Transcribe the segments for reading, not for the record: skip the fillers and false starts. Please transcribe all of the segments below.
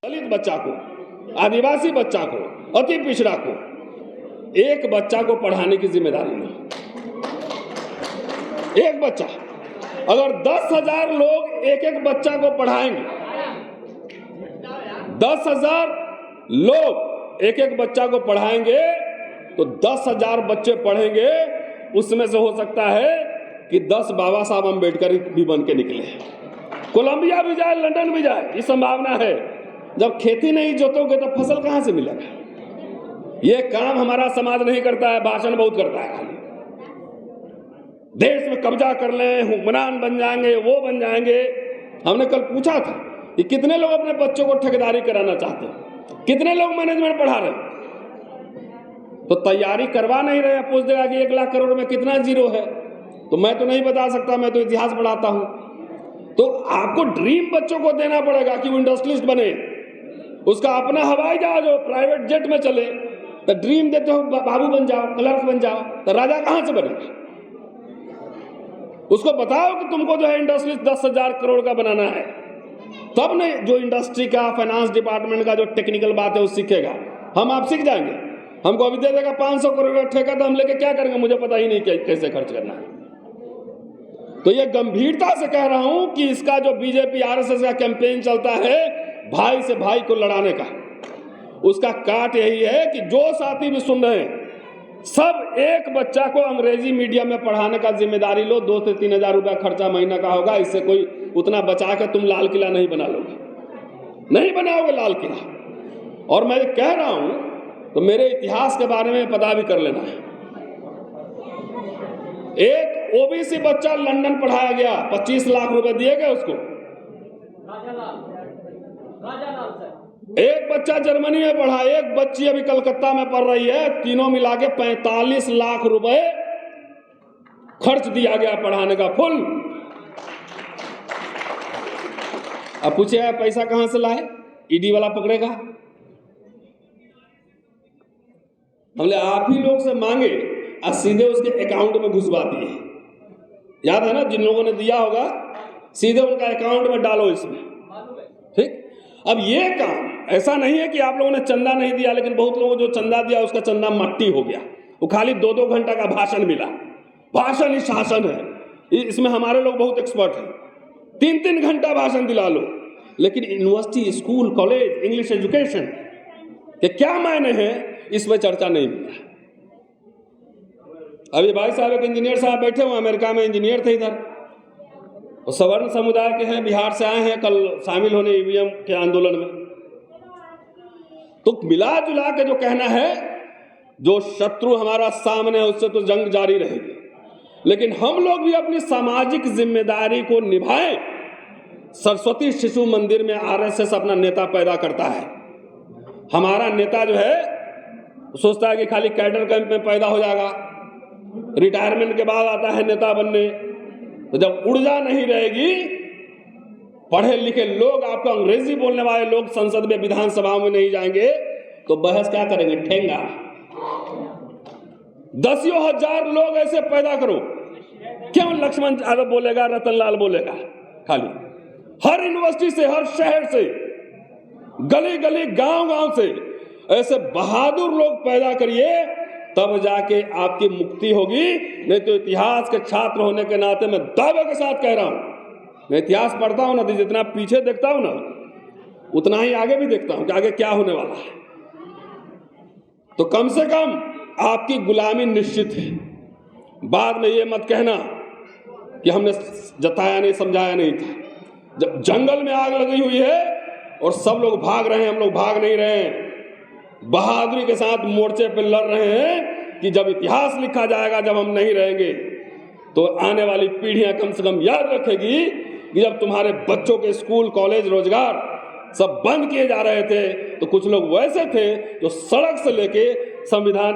दलित बच्चा को, आदिवासी बच्चा को, अति पिछड़ा को, एक बच्चा को पढ़ाने की जिम्मेदारी नहीं। एक बच्चा, अगर 10,000 लोग एक एक बच्चा को पढ़ाएंगे, 10,000 लोग एक एक बच्चा को पढ़ाएंगे तो 10,000 बच्चे पढ़ेंगे। उसमें से हो सकता है कि 10 बाबा साहब अम्बेडकर भी बन के निकले, कोलंबिया भी जाए, लंदन भी जाए, ये संभावना है। जब खेती नहीं जोतोगे तो फसल कहां से मिलेगा? ये काम हमारा समाज नहीं करता है, भाषण बहुत करता है। खाली देश में कब्जा कर लें, हुक्मरान बन जाएंगे, वो बन जाएंगे। हमने कल पूछा था कि कितने लोग अपने बच्चों को ठेकेदारी कराना चाहते हैं, कितने लोग मैनेजमेंट पढ़ा रहे हैं, तो तैयारी करवा नहीं रहे। पूछ देगा कि 1 लाख करोड़ में कितना जीरो है, तो मैं तो नहीं बता सकता, मैं तो इतिहास पढ़ाता हूं। तो आपको ड्रीम बच्चों को देना पड़ेगा कि वो इंडस्ट्रियलिस्ट बने, उसका अपना हवाई जहाज हो, प्राइवेट जेट में चले। तो ड्रीम देते हो बाबू बन जाओ, क्लर्क बन जाओ, तो राजा कहां से बनेगा? उसको बताओ कि तुमको जो है इंडस्ट्रियलिस्ट 10,000 करोड़ का बनाना है, तब नहीं जो इंडस्ट्री का, फाइनेंस डिपार्टमेंट का जो टेक्निकल बात है वो सीखेगा। हम आप सीख जाएंगे, हमको अभी दे देगा 500 करोड़ का ठेका, तो हम लेके क्या करेंगे? मुझे पता ही नहीं कैसे खर्च करना है। तो ये गंभीरता से कह रहा हूं कि इसका जो बीजेपी आरएसएस का कैंपेन चलता है भाई से भाई को लड़ाने का, उसका काट यही है कि जो साथी भी सुन रहे हैं, सब एक बच्चा को अंग्रेजी मीडियम में पढ़ाने का जिम्मेदारी लो। 2 से 3 हजार रुपया खर्चा महीना का होगा। इससे कोई उतना बचा के तुम लाल किला नहीं बना लोगे, नहीं बनाओगे लाल किला। और मैं कह रहा हूं तो मेरे इतिहास के बारे में पता भी कर लेना है। एक ओबीसी बच्चा लंदन पढ़ाया गया, 25 लाख रुपए दिए गए उसको। एक बच्चा जर्मनी में पढ़ा, एक बच्ची अभी कलकत्ता में पढ़ रही है। तीनों मिला के 45 लाख रुपए खर्च दिया गया पढ़ाने का, फुल। अब पूछे पैसा कहां से लाए? ईडी वाला पकड़ेगा? हमने आप ही लोग से मांगे और सीधे उसके अकाउंट में घुसवा दिए। याद है ना? जिन लोगों ने दिया होगा सीधे उनका अकाउंट में डालो इसमें, ठीक। अब ये काम ऐसा नहीं है कि आप लोगों ने चंदा नहीं दिया, लेकिन बहुत लोगों जो चंदा दिया उसका चंदा मट्टी हो गया। वो खाली 2-2 घंटा का भाषण मिला। भाषण ही शासन है, इसमें हमारे लोग बहुत एक्सपर्ट हैं। 3-3 घंटा भाषण दिला लो, लेकिन university, school, college, English education के क्या मायने हैं, इस पर चर्चा नहीं मिला। अभी भाई साहब एक इंजीनियर साहब बैठे हुए, अमेरिका में इंजीनियर थे, इधर और सवर्ण समुदाय के हैं, बिहार से आए हैं कल शामिल होने ईवीएम के आंदोलन में। तो मिला जुला के जो कहना है, जो शत्रु हमारा सामने है उससे तो जंग जारी रहेगी, लेकिन हम लोग भी अपनी सामाजिक जिम्मेदारी को निभाएं। सरस्वती शिशु मंदिर में आरएसएस अपना नेता पैदा करता है। हमारा नेता जो है सोचता है कि खाली कैडर कैंप में पैदा हो जाएगा, रिटायरमेंट के बाद आता है नेता बनने। तो जब ऊर्जा नहीं रहेगी, पढ़े लिखे लोग, आपको अंग्रेजी बोलने वाले लोग संसद में, विधानसभा में नहीं जाएंगे, तो बहस क्या करेंगे? ठेंगा। 10,000 लोग ऐसे पैदा करो। क्यों लक्ष्मण यादव बोलेगा, रतनलाल बोलेगा? खाली हर यूनिवर्सिटी से, हर शहर से, गली गली, गांव गांव से ऐसे बहादुर लोग पैदा करिए, तब जाके आपकी मुक्ति होगी। नहीं तो इतिहास के छात्र होने के नाते मैं दावे के साथ कह रहा हूं, मैं इतिहास पढ़ता हूं ना, तो जितना पीछे देखता हूं ना, उतना ही आगे भी देखता हूं कि आगे क्या होने वाला है। तो कम से कम आपकी गुलामी निश्चित है। बाद में ये मत कहना कि हमने जताया नहीं, समझाया नहीं था। जब जंगल में आग लगी हुई है और सब लोग भाग रहे हैं, हम लोग भाग नहीं रहे हैं, बहादुरी के साथ मोर्चे पर लड़ रहे हैं कि जब इतिहास लिखा जाएगा, जब हम नहीं रहेंगे, तो आने वाली पीढ़ियां कम से कम याद रखेगी कि जब तुम्हारे बच्चों के स्कूल, कॉलेज, रोजगार सब बंद किए जा रहे थे, तो कुछ लोग वैसे थे जो सड़क से लेके संविधान,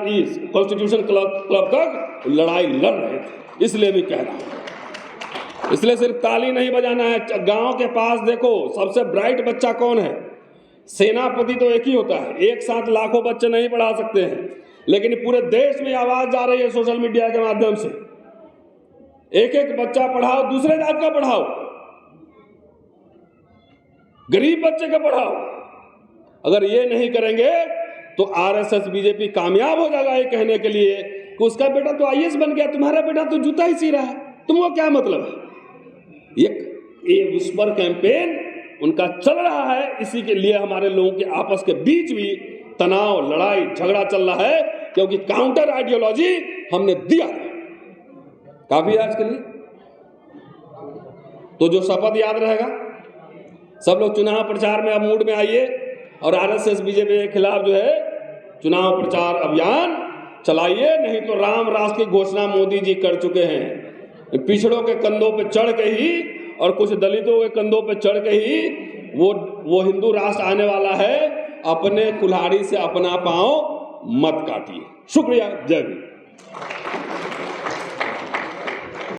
कॉन्स्टिट्यूशन क्लब तक लड़ाई लड़ रहे थे। इसलिए भी कह रहा हूं, इसलिए सिर्फ ताली नहीं बजाना है। गांव के पास देखो, सबसे ब्राइट बच्चा कौन है? सेनापति तो एक ही होता है, एक साथ लाखों बच्चे नहीं पढ़ा सकते हैं, लेकिन पूरे देश में आवाज जा रही है सोशल मीडिया के माध्यम से। एक एक बच्चा पढ़ाओ, दूसरे जात का पढ़ाओ, गरीब बच्चे का पढ़ाओ, अगर ये नहीं करेंगे तो आरएसएस बीजेपी कामयाब हो जाएगा ये कहने के लिए कि उसका बेटा तो आईएएस बन गया, तुम्हारा बेटा तो जूता ही सी रहा है, तुमको क्या मतलब है। ये विस्पर कैंपेन उनका चल रहा है, इसी के लिए हमारे लोगों के आपस के बीच भी तनाव, लड़ाई, झगड़ा चल रहा है, क्योंकि काउंटर आइडियोलॉजी हमने दिया। काफी आज के लिए तो जो शपथ याद रहेगा, सब लोग चुनाव प्रचार में अब मूड में आइए और आरएसएस बीजेपी के खिलाफ जो है चुनाव प्रचार अभियान चलाइए, नहीं तो राम राष्ट्र की घोषणा मोदी जी कर चुके हैं। पिछड़ों के कंधों पे चढ़ के ही और कुछ दलितों के कंधों पे चढ़ के ही वो हिंदू राष्ट्र आने वाला है। अपने कुल्हाड़ी से अपना पांव मत काटिए। शुक्रिया, जय हिंद।